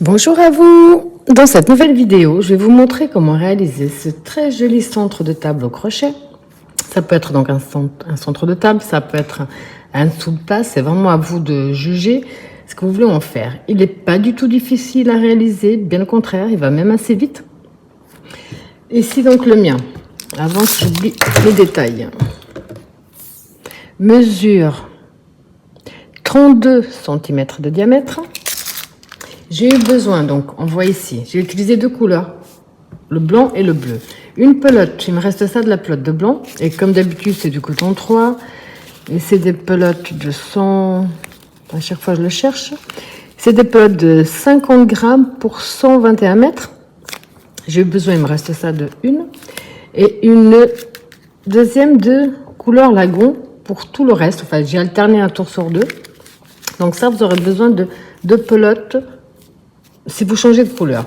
Bonjour à vous! Dans cette nouvelle vidéo, je vais vous montrer comment réaliser ce très joli centre de table au crochet. Ça peut être donc un centre de table, ça peut être un dessous de place, c'est vraiment à vous de juger ce que vous voulez en faire. Il n'est pas du tout difficile à réaliser, bien au contraire, il va même assez vite. Ici donc le mien, avant que j'oublie les détails. Mesure 32 cm de diamètre. J'ai eu besoin, donc, on voit ici, j'ai utilisé deux couleurs, le blanc et le bleu. Une pelote, il me reste ça de la pelote de blanc, et comme d'habitude, c'est du coton 3, et c'est des pelotes de 100, à chaque fois je le cherche, c'est des pelotes de 50 grammes pour 121 mètres. J'ai eu besoin, il me reste ça de une, et une deuxième de couleur lagon pour tout le reste, enfin j'ai alterné un tour sur deux. Donc ça, vous aurez besoin de deux pelotes si vous changez de couleur.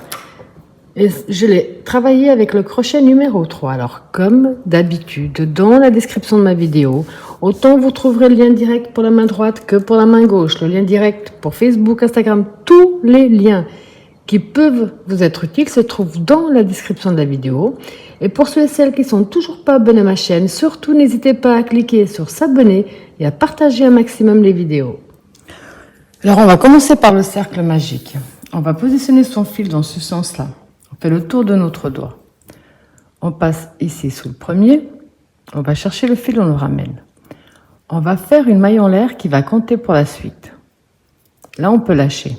Et je l'ai travaillé avec le crochet numéro 3. Alors, comme d'habitude, dans la description de ma vidéo, autant vous trouverez le lien direct pour la main droite que pour la main gauche, le lien direct pour Facebook, Instagram, tous les liens qui peuvent vous être utiles se trouvent dans la description de la vidéo. Et pour ceux et celles qui sont toujours pas abonnés à ma chaîne, surtout n'hésitez pas à cliquer sur s'abonner et à partager un maximum les vidéos. Alors, on va commencer par le cercle magique. On va positionner son fil dans ce sens-là. On fait le tour de notre doigt. On passe ici sous le premier. On va chercher le fil, on le ramène. On va faire une maille en l'air qui va compter pour la suite. Là, on peut lâcher.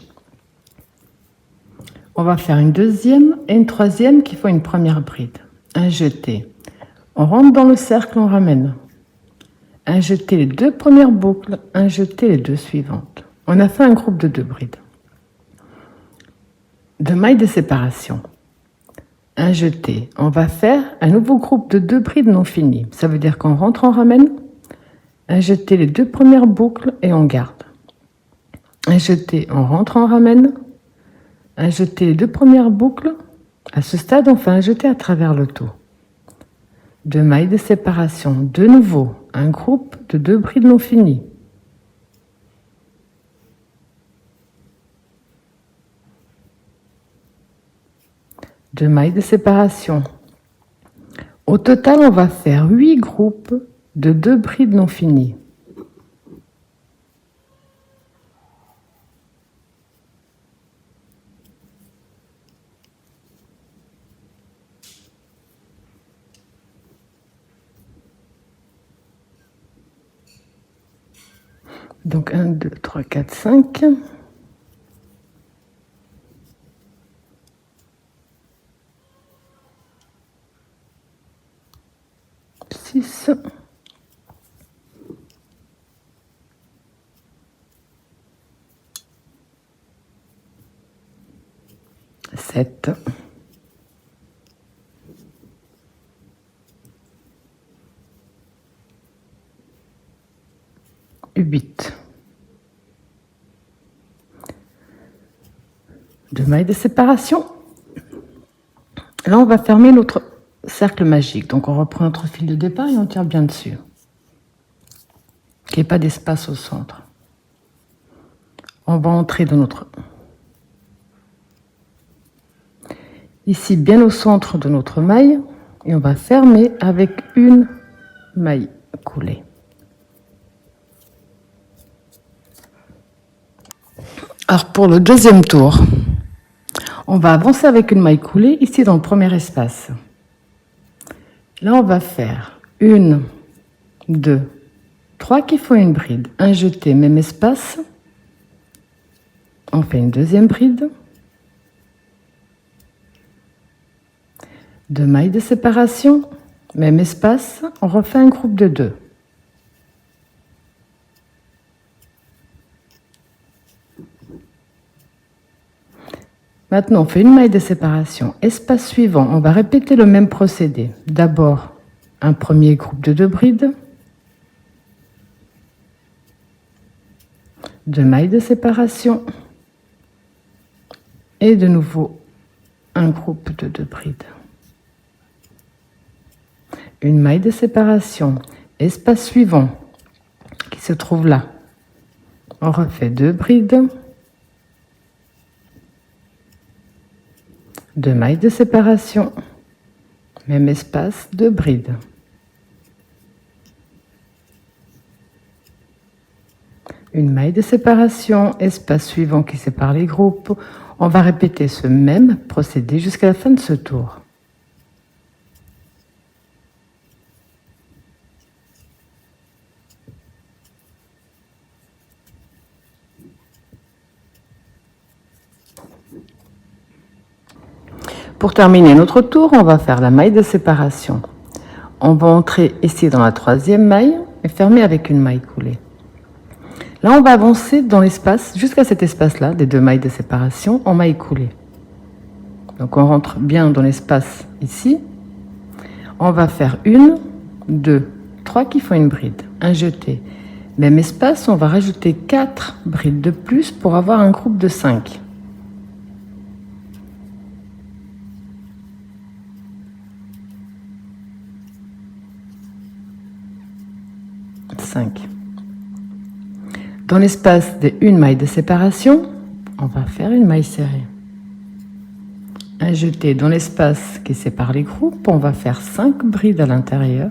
On va faire une deuxième et une troisième qui font une première bride. Un jeté. On rentre dans le cercle, on ramène. Un jeté les deux premières boucles, un jeté les deux suivantes. On a fait un groupe de deux brides. Deux mailles de séparation. Un jeté. On va faire un nouveau groupe de deux brides non finies. Ça veut dire qu'on rentre, on ramène. Un jeté les deux premières boucles et on garde. Un jeté, on rentre, on ramène. Un jeté les deux premières boucles. À ce stade, on fait un jeté à travers le tout. Deux mailles de séparation. De nouveau, un groupe de deux brides non finies. Deux mailles de séparation. Au total, on va faire 8 groupes de deux brides non finies. Donc 1, 2, 3, 4, 5. 6, 7, 8. Deux mailles de séparation. Là, on va fermer notre cercle magique. Donc, on reprend notre fil de départ et on tire bien dessus. Qu'il n'y ait pas d'espace au centre. On va entrer dans notre... Ici, bien au centre de notre maille. Et on va fermer avec une maille coulée. Alors, pour le deuxième tour, on va avancer avec une maille coulée ici dans le premier espace. Là, on va faire 1, 2, 3 qui font une bride. Un jeté, même espace. On fait une deuxième bride. Deux mailles de séparation, même espace. On refait un groupe de 2. Maintenant, on fait une maille de séparation. Espace suivant, on va répéter le même procédé. D'abord, un premier groupe de 2 brides. Deux mailles de séparation. Et de nouveau, un groupe de 2 brides. Une maille de séparation. Espace suivant, qui se trouve là. On refait 2 brides. 2 mailles de séparation, même espace, 2 brides. Une maille de séparation, espace suivant qui sépare les groupes. On va répéter ce même procédé jusqu'à la fin de ce tour. Pour terminer notre tour, on va faire la maille de séparation. On va entrer ici dans la 3e maille et fermer avec une maille coulée. Là, on va avancer dans l'espace, jusqu'à cet espace-là, des 2 mailles de séparation en maille coulée. Donc, on rentre bien dans l'espace ici. On va faire 1, 2, 3 qui font une bride, un jeté. Même espace, on va rajouter 4 brides de plus pour avoir un groupe de 5. Dans l'espace des 1 maille de séparation, on va faire une maille serrée. Un jeté dans l'espace qui sépare les groupes, on va faire 5 brides à l'intérieur.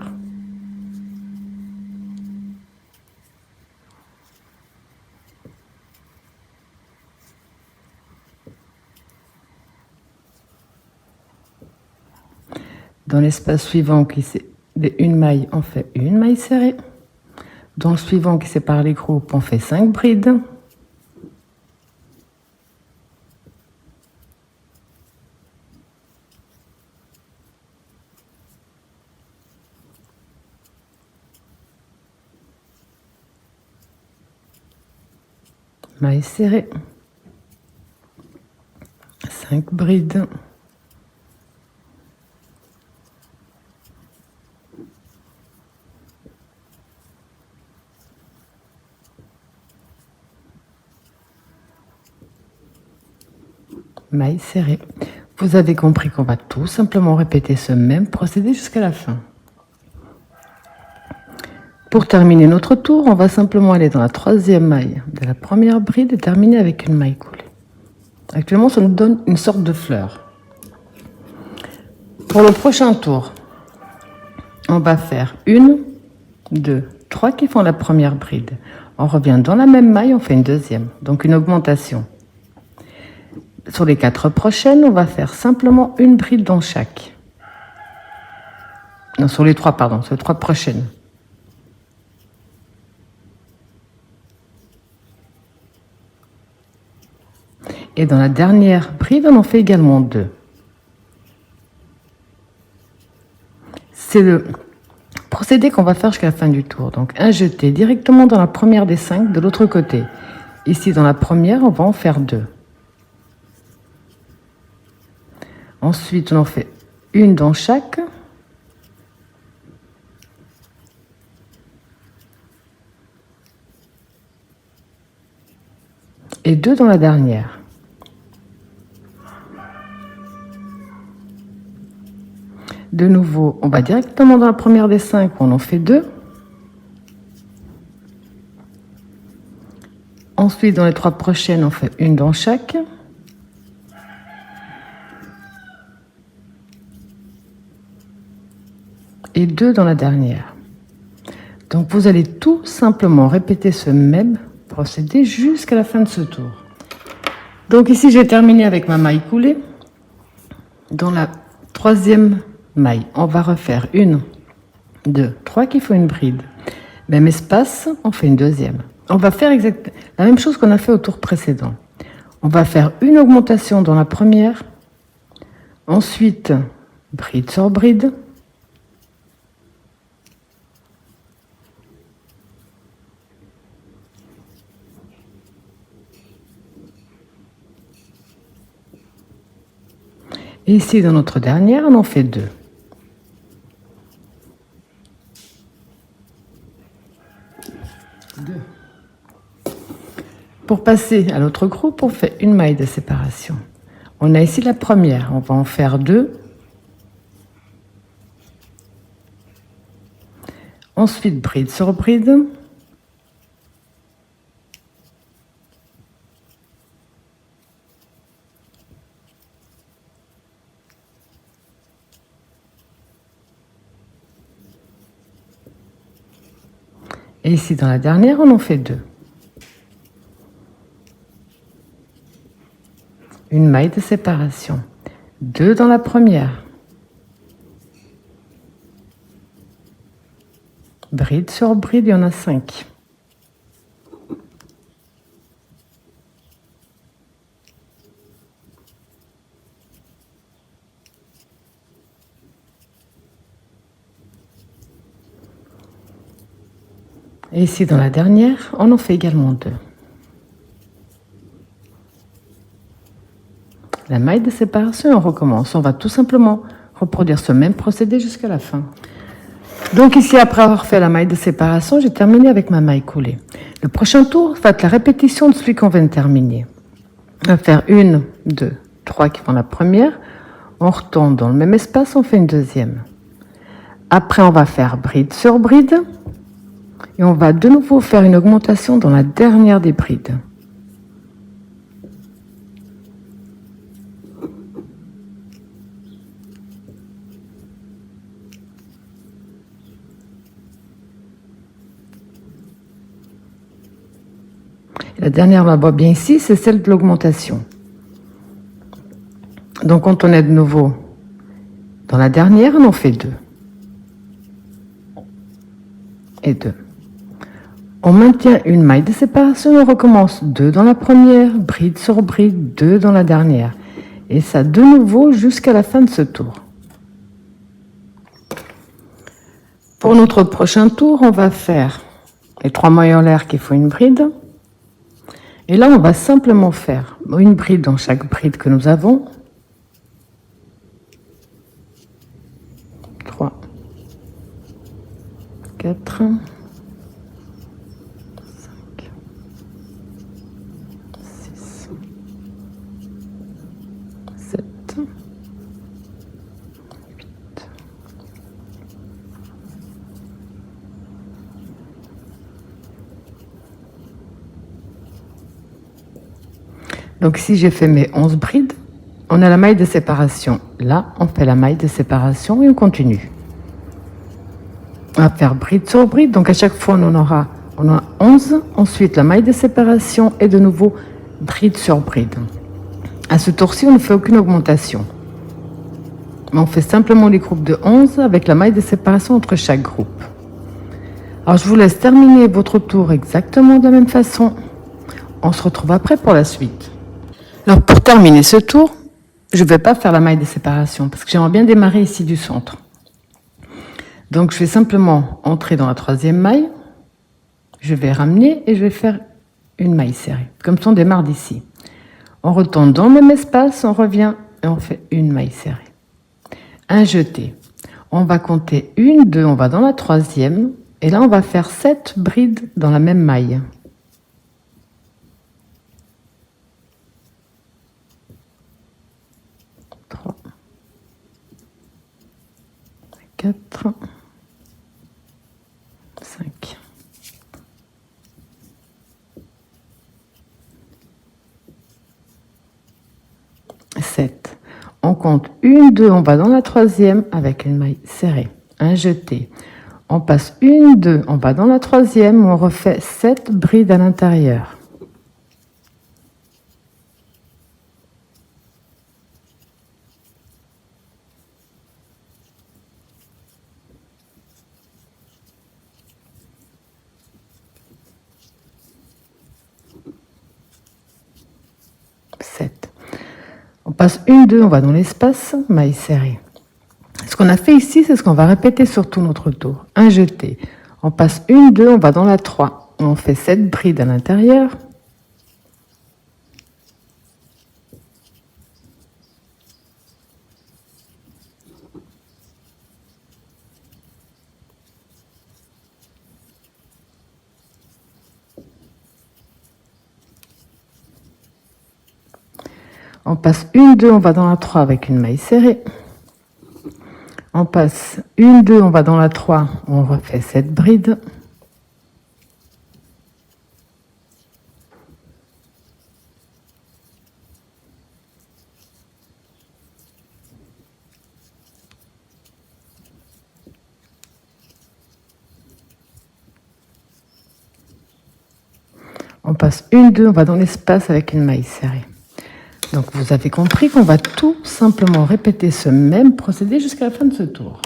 Dans l'espace suivant qui est des 1 maille, on fait une maille serrée. Dans le suivant qui sépare les groupes, on fait 5 brides. Maille serrée. 5 brides. Maille serrée. Vous avez compris qu'on va tout simplement répéter ce même procédé jusqu'à la fin. Pour terminer notre tour, on va simplement aller dans la 3e maille de la première bride et terminer avec une maille coulée. Actuellement, ça nous donne une sorte de fleur. Pour le prochain tour, on va faire 1, 2, 3 qui font la première bride. On revient dans la même maille, on fait une deuxième, donc une augmentation. Sur les 4 prochaines, on va faire simplement une bride dans chaque. Non, sur les 3, pardon, sur les 3 prochaines. Et dans la dernière bride, on en fait également 2. C'est le procédé qu'on va faire jusqu'à la fin du tour. Donc un jeté directement dans la première des 5 de l'autre côté. Ici, dans la première, on va en faire 2. Ensuite, on en fait une dans chaque. Et 2 dans la dernière. De nouveau, on va directement dans la première des 5, on en fait 2. Ensuite, dans les 3 prochaines, on fait une dans chaque. Et 2 dans la dernière. Donc vous allez tout simplement répéter ce même procédé jusqu'à la fin de ce tour. Donc ici j'ai terminé avec ma maille coulée. Dans la 3e maille, on va refaire 1, 2, 3 qui font une bride. Même espace, on fait une deuxième. On va faire exactement la même chose qu'on a fait au tour précédent. On va faire une augmentation dans la première. Ensuite, bride sur bride. Et ici, dans notre dernière, on en fait 2. Pour passer à l'autre groupe, on fait une maille de séparation. On a ici la première, on va en faire 2. Ensuite, bride sur bride. Et ici, dans la dernière, on en fait 2. Une maille de séparation. 2 dans la première. Bride sur bride, il y en a 5. Et ici, dans la dernière, on en fait également 2. La maille de séparation, on recommence. On va tout simplement reproduire ce même procédé jusqu'à la fin. Donc ici, après avoir fait la maille de séparation, j'ai terminé avec ma maille coulée. Le prochain tour va être la répétition de celui qu'on vient de terminer. On va faire 1, 2, 3 qui font la première. On retourne dans le même espace, on fait une deuxième. Après, on va faire bride sur bride. Et on va de nouveau faire une augmentation dans la dernière des brides. La dernière, on la voit bien ici, c'est celle de l'augmentation. Donc quand on est de nouveau dans la dernière, on en fait 2. Et 2. On maintient une maille de séparation, on recommence 2 dans la première, bride sur bride, 2 dans la dernière. Et ça de nouveau jusqu'à la fin de ce tour. Pour notre prochain tour, on va faire les 3 mailles en l'air qui font une bride. Et là, on va simplement faire une bride dans chaque bride que nous avons. 3, 4, 5, 6, 7, 8. Donc ici, j'ai fait mes 11 brides. On a la maille de séparation. Là, on fait la maille de séparation et on continue. On va faire bride sur bride. Donc à chaque fois, on en a 11. Ensuite, la maille de séparation et de nouveau bride sur bride. À ce tour-ci, on ne fait aucune augmentation. On fait simplement les groupes de 11 avec la maille de séparation entre chaque groupe. Alors, je vous laisse terminer votre tour exactement de la même façon. On se retrouve après pour la suite. Alors, pour terminer ce tour, je ne vais pas faire la maille de séparation parce que j'aimerais bien démarrer ici du centre. Donc, je vais simplement entrer dans la 3e maille. Je vais ramener et je vais faire une maille serrée. Comme ça, on démarre d'ici. On retourne dans le même espace, on revient et on fait une maille serrée. Un jeté. On va compter 1, 2, on va dans la 3e. Et là, on va faire 7 brides dans la même maille. 3, 4, 5, 7. On compte 1, 2, on va dans la 3e avec une maille serrée. Un jeté. On passe 1, 2, on va dans la 3e, on refait 7 brides à l'intérieur. On passe 1, 2, on va dans l'espace, maille serrée. Ce qu'on a fait ici, c'est ce qu'on va répéter sur tout notre tour. Un jeté. On passe 1, 2, on va dans la 3. On fait 7 brides à l'intérieur. On passe 1, 2, on va dans la 3 avec une maille serrée. On passe 1, 2, on va dans la 3, on refait 7 brides. On passe une, deux, on va dans l'espace avec une maille serrée. Donc vous avez compris qu'on va tout simplement répéter ce même procédé jusqu'à la fin de ce tour.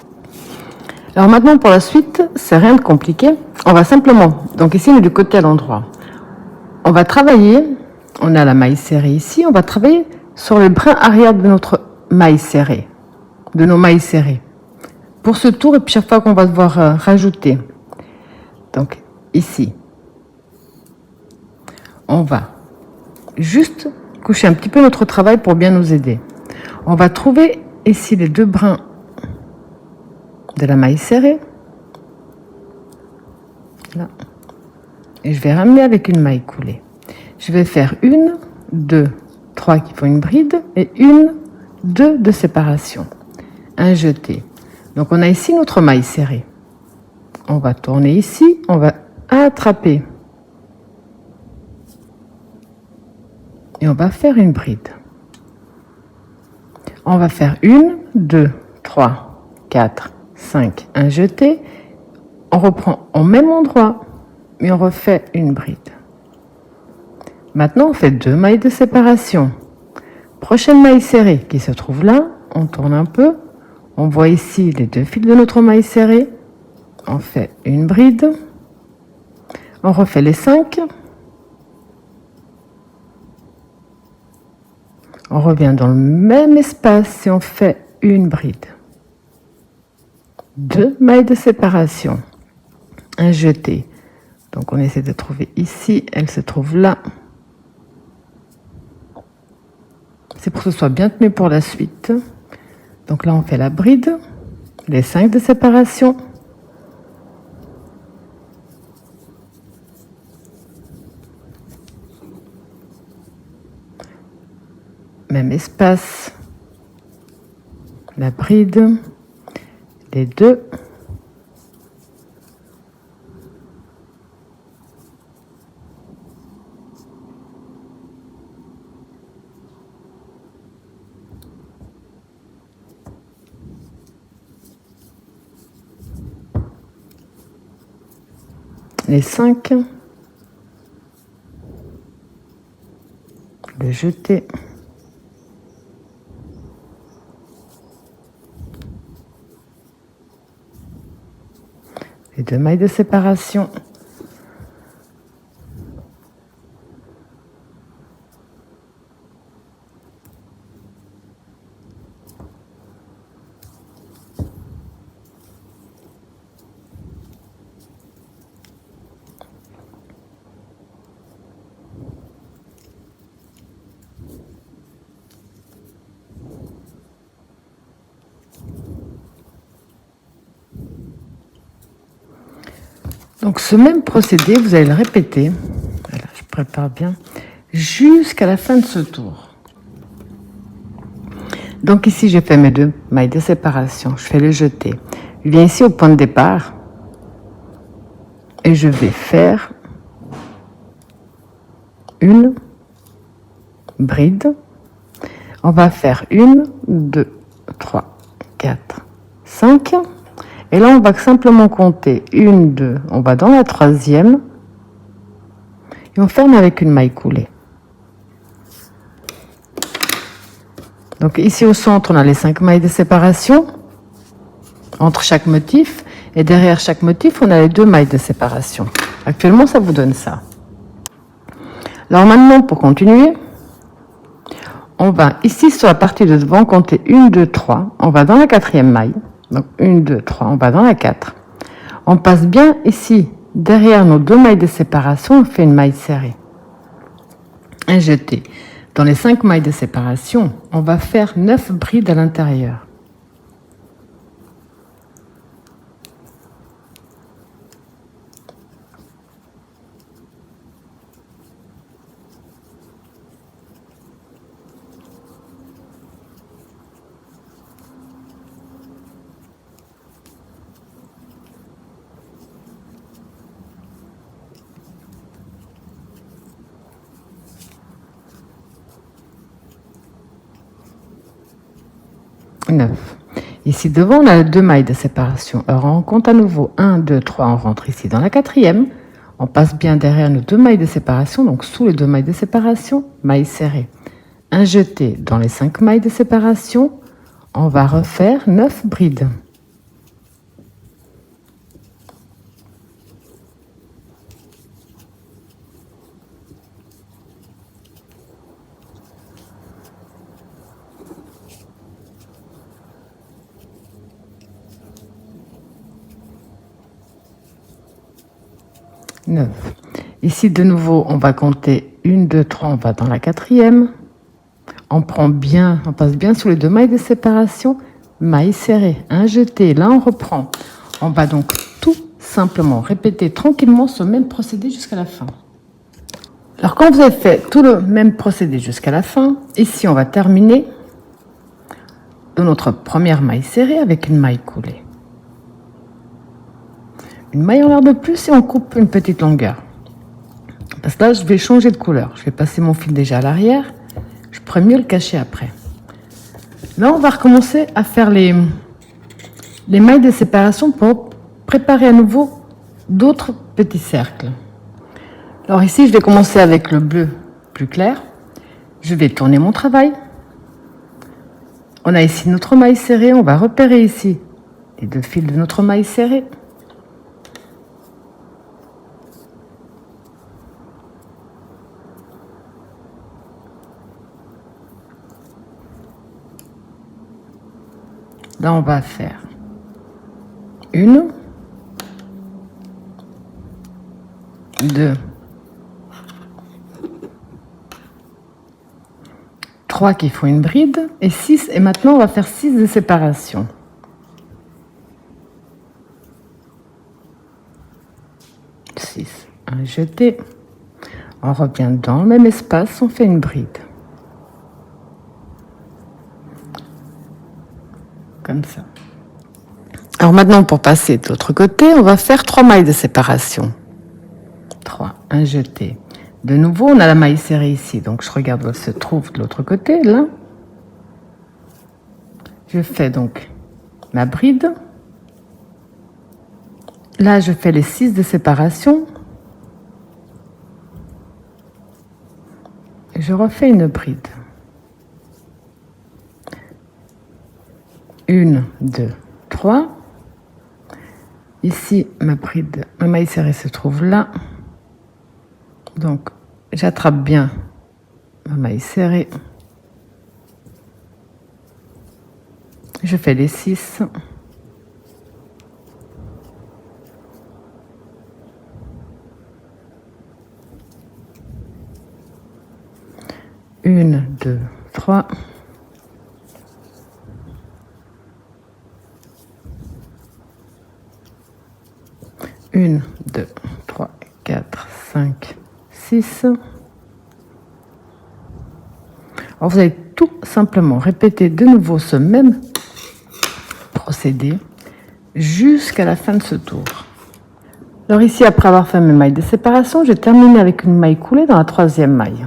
Alors maintenant pour la suite, c'est rien de compliqué. On va simplement, donc ici on est du côté à l'endroit. On va travailler, on a la maille serrée ici, on va travailler sur le brin arrière de notre maille serrée, de nos mailles serrées. Pour ce tour, et puis chaque fois qu'on va devoir rajouter. Donc ici, on va juste coucher un petit peu notre travail pour bien nous aider. On va trouver ici les deux brins de la maille serrée. Là. Et je vais ramener avec une maille coulée. Je vais faire une, deux, trois qui font une bride et une, deux de séparation. Un jeté. Donc on a ici notre maille serrée. On va tourner ici, on va attraper. Et on va faire une bride. On va faire une, deux, trois, quatre, 5, un jeté. On reprend au même endroit, mais on refait une bride. Maintenant, on fait 2 mailles de séparation. Prochaine maille serrée qui se trouve là, on tourne un peu. On voit ici les 2 fils de notre maille serrée. On fait une bride. On refait les 5. On revient dans le même espace et on fait une bride. 2 mailles de séparation. Un jeté. Donc on essaie de trouver ici, elle se trouve là. C'est pour que ce soit bien tenu pour la suite. Donc là on fait la bride, les 5 de séparation. Même espace, la bride, les 2. Les 5, le jeter, les 2 mailles de séparation, donc ce même procédé, vous allez le répéter, voilà, je prépare bien, jusqu'à la fin de ce tour. Donc ici, j'ai fait mes 2 mailles de séparation, je fais le jeté. Je viens ici au point de départ et je vais faire une bride. On va faire 1, 2, 3, 4, 5. Et là, on va simplement compter 1, 2, on va dans la 3e et on ferme avec une maille coulée. Donc ici au centre, on a les 5 mailles de séparation entre chaque motif et derrière chaque motif, on a les 2 mailles de séparation. Actuellement, ça vous donne ça. Alors maintenant, pour continuer, on va ici sur la partie de devant compter 1, 2, 3, on va dans la 4e maille. Donc 1, 2, 3, on va dans la 4. On passe bien ici, derrière nos 2 mailles de séparation, on fait une maille serrée. Un jeté. Dans les 5 mailles de séparation, on va faire 9 brides à l'intérieur. Ici devant, on a 2 mailles de séparation. Alors on compte à nouveau 1, 2, 3, on rentre ici dans la 4e. On passe bien derrière nos 2 mailles de séparation, donc sous les 2 mailles de séparation, maille serrée. Un jeté dans les 5 mailles de séparation. On va refaire 9 brides. Ici, de nouveau, on va compter 1, 2, 3, on va dans la 4e. On passe bien sous les 2 mailles de séparation, maille serrée, un jeté. Là, on reprend. On va donc tout simplement répéter tranquillement ce même procédé jusqu'à la fin. Alors, quand vous avez fait tout le même procédé jusqu'à la fin, ici, on va terminer de notre première maille serrée avec une maille coulée. Une maille en l'air de plus et on coupe une petite longueur. Parce que là, je vais changer de couleur. Je vais passer mon fil déjà à l'arrière. Je pourrais mieux le cacher après. Là, on va recommencer à faire les mailles de séparation pour préparer à nouveau d'autres petits cercles. Alors ici, je vais commencer avec le bleu plus clair. Je vais tourner mon travail. On a ici notre maille serrée. On va repérer ici les 2 fils de notre maille serrée. Là, on va faire 1, 2, 3 qui font une bride et 6. Et maintenant, on va faire 6 de séparation. Un jeté. On revient dans le même espace, on fait une bride. Comme ça. Alors maintenant, pour passer de l'autre côté, on va faire 3 mailles de séparation. 3, un jeté. De nouveau, on a la maille serrée ici, donc je regarde où elle se trouve de l'autre côté, là. Je fais donc ma bride. Là, je fais les 6 de séparation. Je refais une bride. 1, 2, 3. Ici, ma maille serrée se trouve là. Donc, j'attrape bien ma maille serrée. Je fais les 6. Une, 2, 3. Une, 2, 3, 4, 5, 6. Alors, vous allez tout simplement répéter de nouveau ce même procédé jusqu'à la fin de ce tour. Alors ici, après avoir fait mes mailles de séparation, je termine avec une maille coulée dans la 3e maille.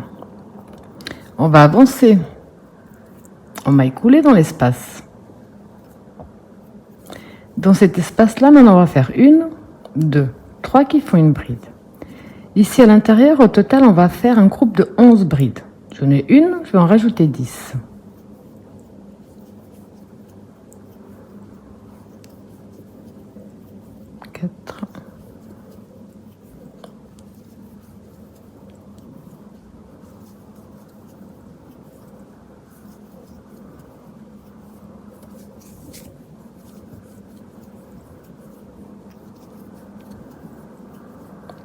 On va avancer en maille coulée dans l'espace. Dans cet espace-là, maintenant, on va faire 1, 2, 3 qui font une bride. Ici, à l'intérieur, au total, on va faire un groupe de 11 brides. J'en ai une, je vais en rajouter 10. 4.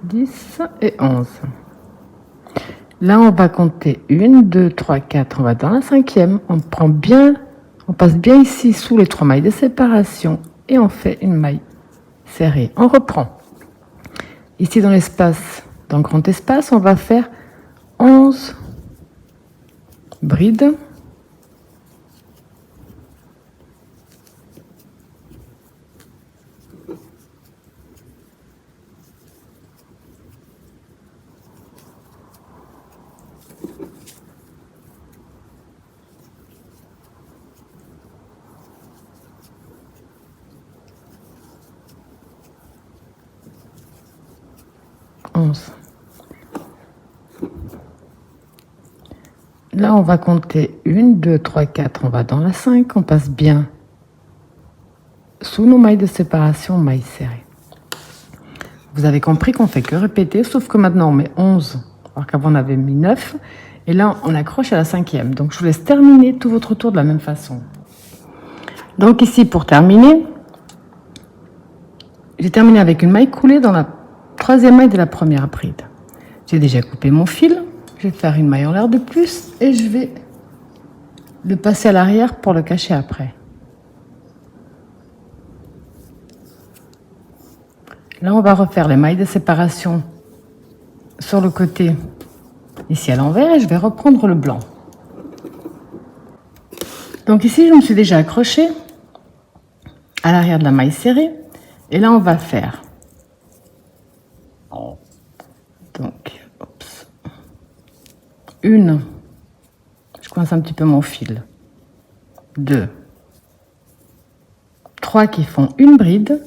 10 et 11. Là, on va compter 1, 2, 3, 4. On va dans la 5e. On passe bien ici sous les 3 mailles de séparation et on fait une maille serrée. On reprend. Ici, dans l'espace, dans le grand espace, on va faire 11 brides. 11. Là, on va compter 1, 2, 3, 4. On va dans la 5. On passe bien sous nos mailles de séparation, mailles serrées. Vous avez compris qu'on fait que répéter, sauf que maintenant on met 11, alors qu'avant on avait mis 9. Et là, on accroche à la 5e. Donc, je vous laisse terminer tout votre tour de la même façon. Donc ici, pour terminer, j'ai terminé avec une maille coulée dans la 3e maille de la première bride. J'ai déjà coupé mon fil. Je vais faire une maille en l'air de plus et je vais le passer à l'arrière pour le cacher après. Là, on va refaire les mailles de séparation sur le côté ici à l'envers et je vais reprendre le blanc. Donc ici, je me suis déjà accrochée à l'arrière de la maille serrée et là, on va faire donc une, je coince un petit peu mon fil, 2, 3 qui font une bride,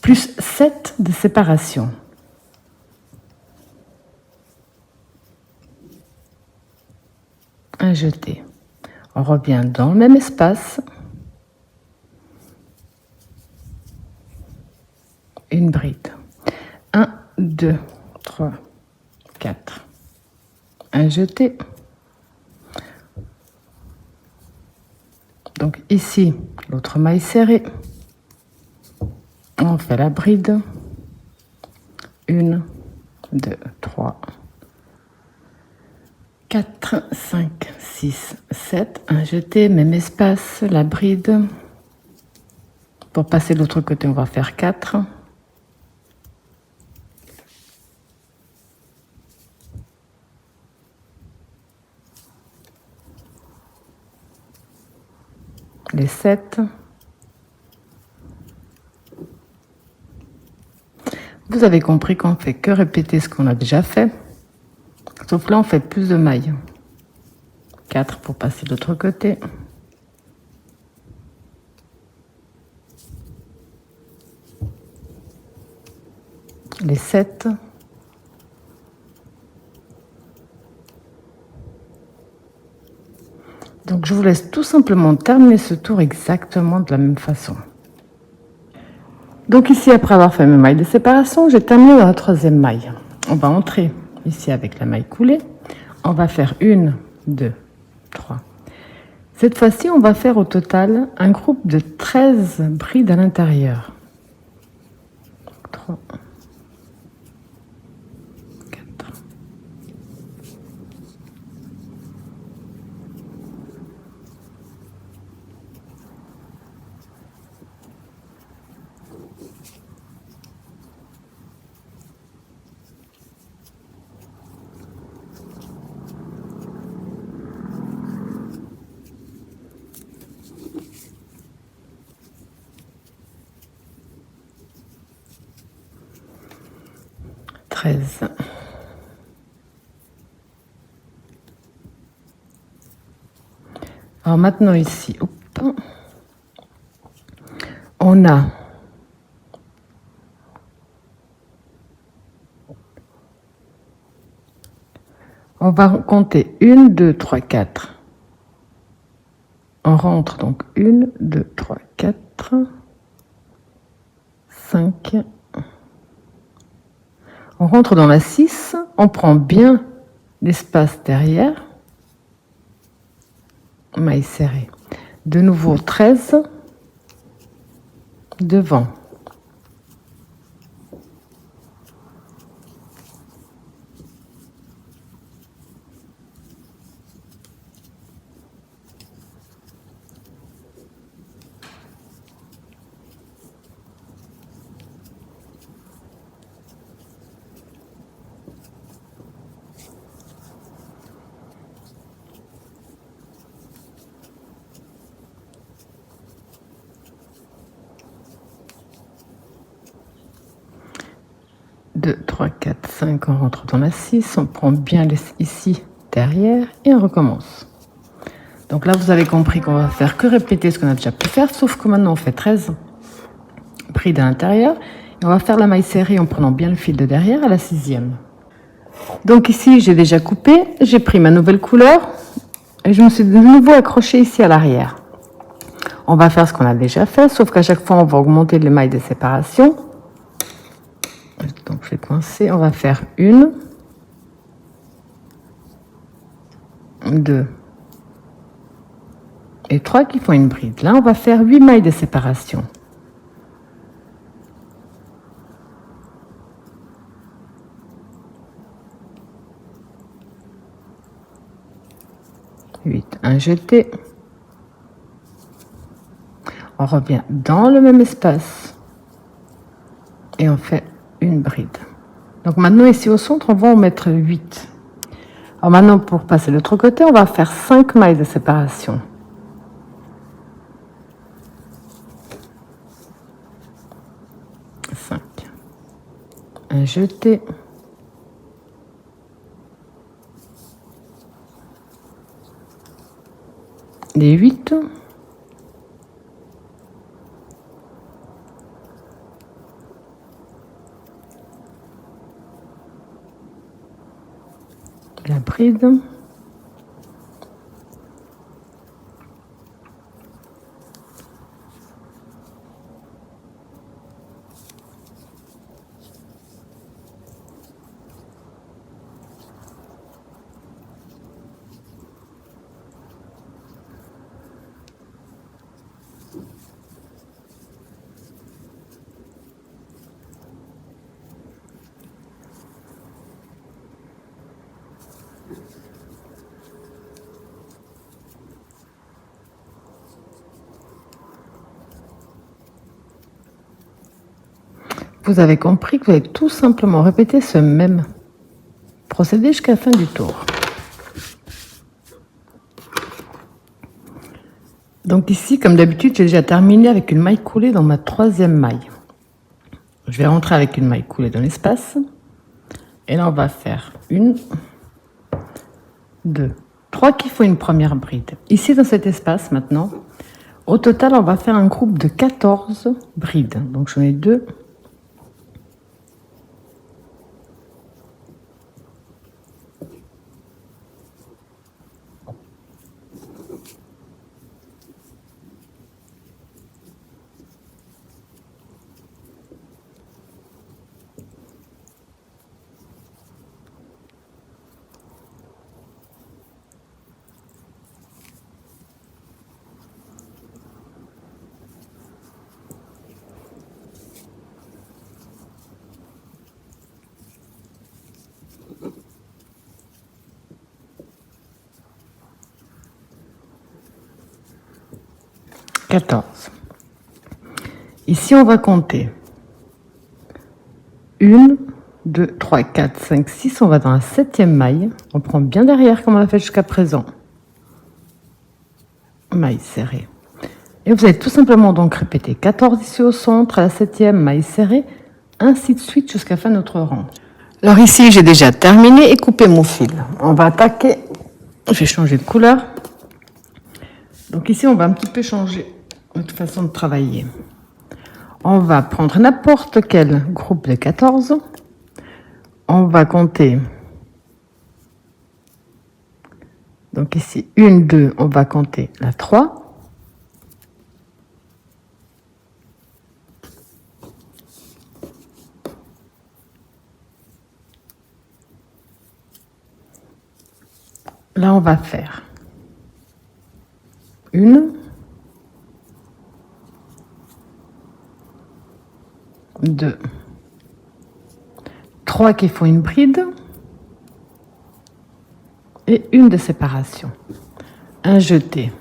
plus 7 de séparation. Un jeté. On revient dans le même espace. Une bride. 1, 2, 3, 4. Un jeté. Donc ici, l'autre maille serrée. On fait la bride. 1, 2, 3, 4, 5, 6, 7. Un jeté, même espace, la bride. Pour passer de l'autre côté, on va faire 4. Les 7. Vous avez compris qu'on fait que répéter ce qu'on a déjà fait. Sauf là, on fait plus de mailles. 4 pour passer de l'autre côté. Les 7. Donc, je vous laisse tout simplement terminer ce tour exactement de la même façon. Donc ici, après avoir fait mes mailles de séparation, j'ai terminé dans la 3e maille. On va entrer ici avec la maille coulée. On va faire 1, 2, 3. Cette fois-ci, on va faire au total un groupe de 13 brides à l'intérieur. 3, 4. Alors maintenant ici, hop, on va compter 1, 2, 3, 4. On rentre donc 1, 2, 3, 4, 5. On rentre dans la 6, on prend bien l'espace derrière, maille serrée. De nouveau 13 devant. Deux, 3, 4, 5, on rentre dans la 6, on prend bien ici derrière et on recommence. Donc là, vous avez compris qu'on va faire que répéter ce qu'on a déjà pu faire, sauf que maintenant on fait 13 brides à l'intérieur et on va faire la maille serrée en prenant bien le fil de derrière à la 6e. Donc ici, j'ai déjà coupé, j'ai pris ma nouvelle couleur et je me suis de nouveau accrochée ici à l'arrière. On va faire ce qu'on a déjà fait, sauf qu'à chaque fois, on va augmenter les mailles de séparation. Donc je vais coincer, on va faire 1, 2 et 3 qui font une bride. Là, on va faire 8 mailles de séparation. Un jeté. On revient dans le même espace et on fait une bride. Donc maintenant ici au centre, on va en mettre 8. Alors maintenant pour passer de l'autre côté, on va faire 5 mailles de séparation. Un jeté. Les 8. La bride. Vous avez compris que vous allez tout simplement répéter ce même procédé jusqu'à la fin du tour. Donc ici, comme d'habitude, j'ai déjà terminé avec une maille coulée dans ma 3e maille. Je vais rentrer avec une maille coulée dans l'espace. Et là, on va faire 1, 2, 3 qui font une première bride. Ici, dans cet espace, maintenant, au total, on va faire un groupe de 14 brides. Donc j'en ai 2. Ici, on va compter 1, 2, 3, 4, 5, 6. On va dans la 7e maille. On prend bien derrière comme on l'a fait jusqu'à présent. Maille serrée. Et vous allez tout simplement donc répéter 14 ici au centre, à la 7e, maille serrée, ainsi de suite jusqu'à la fin de notre rang. Alors ici, j'ai déjà terminé et coupé mon fil. On va attaquer. Je vais changer de couleur. Donc ici, on va un petit peu changer notre façon de travailler. On va prendre n'importe quel groupe de 14. On va compter. Donc ici, 1, 2, on va compter la 3. Là, on va faire 1, 2, 3 qui font une bride et une de séparation. Un jeté.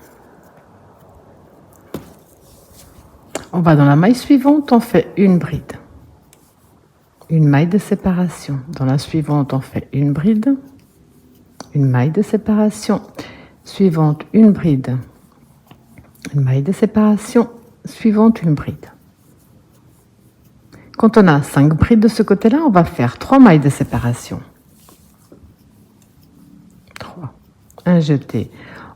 On va dans la maille suivante, on fait une bride. Une maille de séparation. Dans la suivante, on fait une bride. Une maille de séparation. Suivante, une bride. Une maille de séparation. Suivante, une bride. Quand on a 5 brides de ce côté-là, on va faire 3 mailles de séparation. 3. Un jeté.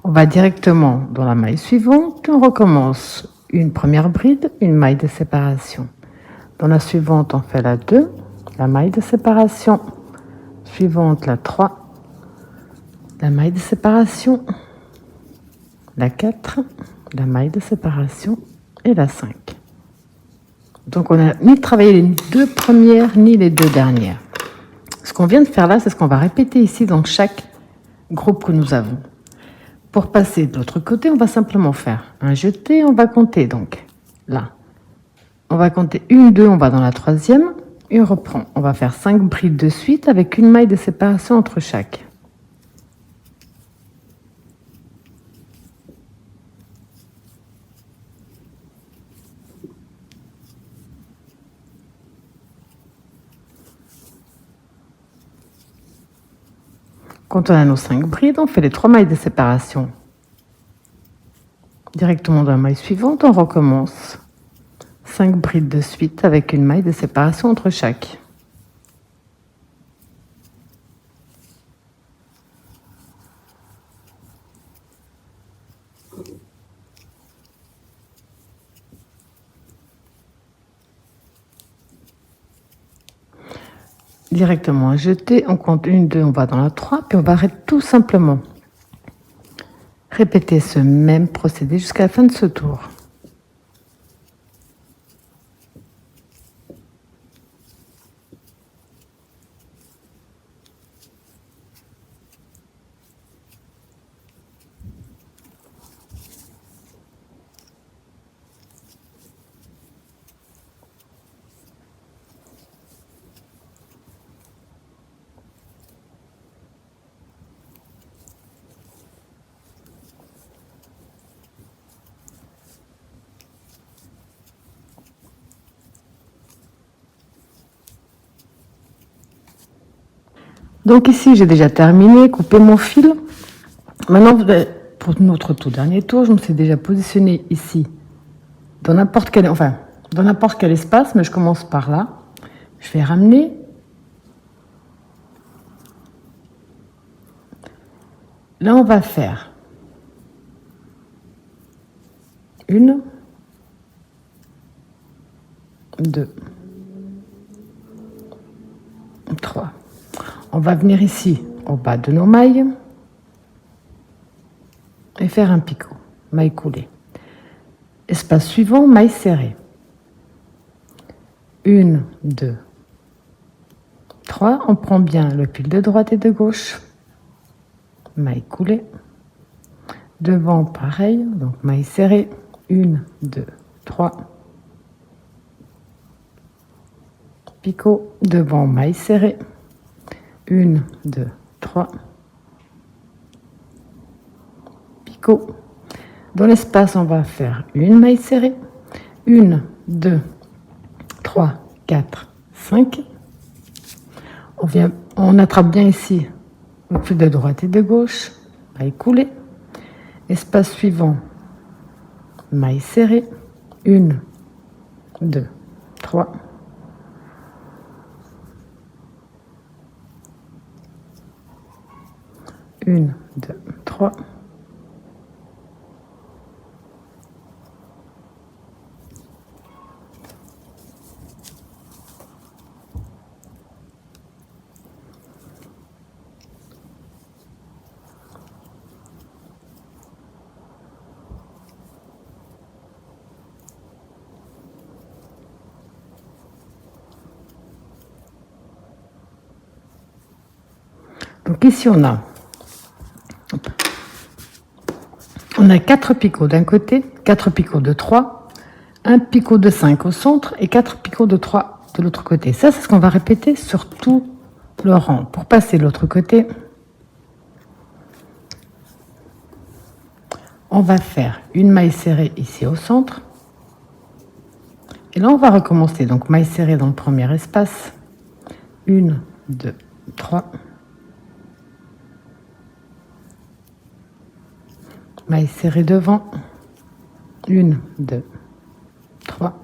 On va directement dans la maille suivante. On recommence une première bride, une maille de séparation. Dans la suivante, on fait la 2, la maille de séparation. suivante la 3, la maille de séparation, la 4, la maille de séparation et la 5. Donc on n'a ni travaillé les 2 premières ni les 2 dernières. Ce qu'on vient de faire là, c'est ce qu'on va répéter ici dans chaque groupe que nous avons. Pour passer de l'autre côté, on va simplement faire un jeté, on va compter donc là. On va compter 1, 2, on va dans la 3e et on reprend. On va faire 5 brides de suite avec une maille de séparation entre chaque. Quand on a nos 5 brides, on fait les 3 mailles de séparation. Directement dans la maille suivante, on recommence. 5 brides de suite avec une maille de séparation entre chaque. Directement à jeter, on compte 1, 2, on va dans la 3, puis on va arrêter tout simplement. Répétez ce même procédé jusqu'à la fin de ce tour. Donc ici, j'ai déjà terminé, coupé mon fil. Maintenant, pour notre tout dernier tour, je me suis déjà positionnée ici, dans n'importe quel, dans n'importe quel espace, mais je commence par là. Je vais ramener. Là, on va faire 1, 2, 3. On va venir ici, au bas de nos mailles, et faire un picot, maille coulée. Espace suivant, maille serrée. 1, 2, 3. On prend bien le fil de droite et de gauche. Maille coulée. Devant, pareil, donc maille serrée. 1, 2, 3. Picot. Devant, maille serrée. 1, 2, 3. Picot. Dans l'espace, on va faire une maille serrée. 1, 2, 3, 4, 5. On attrape bien ici le fil de droite et de gauche. Maille coulée. Espace suivant, maille serrée. 1, 2, 3. Une, 2, 3. Donc ici on a 4 picots d'un côté, 4 picots de 3, un picot de 5 au centre et 4 picots de 3 de l'autre côté. Ça, c'est ce qu'on va répéter sur tout le rang. Pour passer de l'autre côté, on va faire une maille serrée ici au centre. Et là, on va recommencer. Donc, maille serrée dans le premier espace. 1, 2, 3. Maille serrée devant. 1, 2, 3.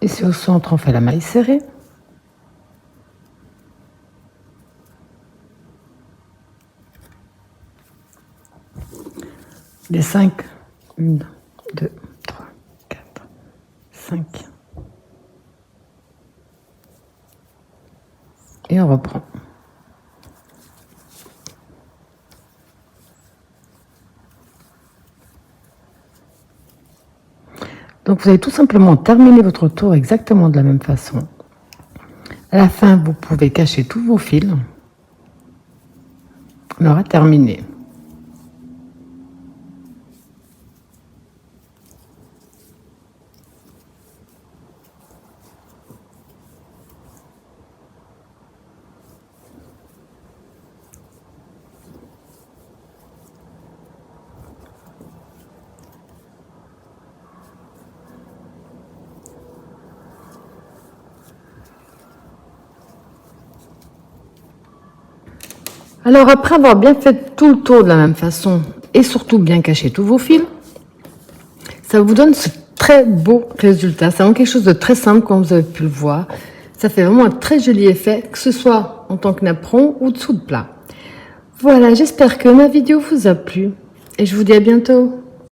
Ici au centre, on fait la maille serrée. Les 5, 1, 2, 3, 4, 5. Et on reprend. Donc vous allez tout simplement terminer votre tour exactement de la même façon. À la fin, vous pouvez cacher tous vos fils. On aura terminé. Alors après avoir bien fait tout le tour de la même façon et surtout bien caché tous vos fils, ça vous donne ce très beau résultat. C'est vraiment quelque chose de très simple comme vous avez pu le voir. Ça fait vraiment un très joli effet, que ce soit en tant que napperon ou dessous de plat. Voilà, j'espère que ma vidéo vous a plu et je vous dis à bientôt.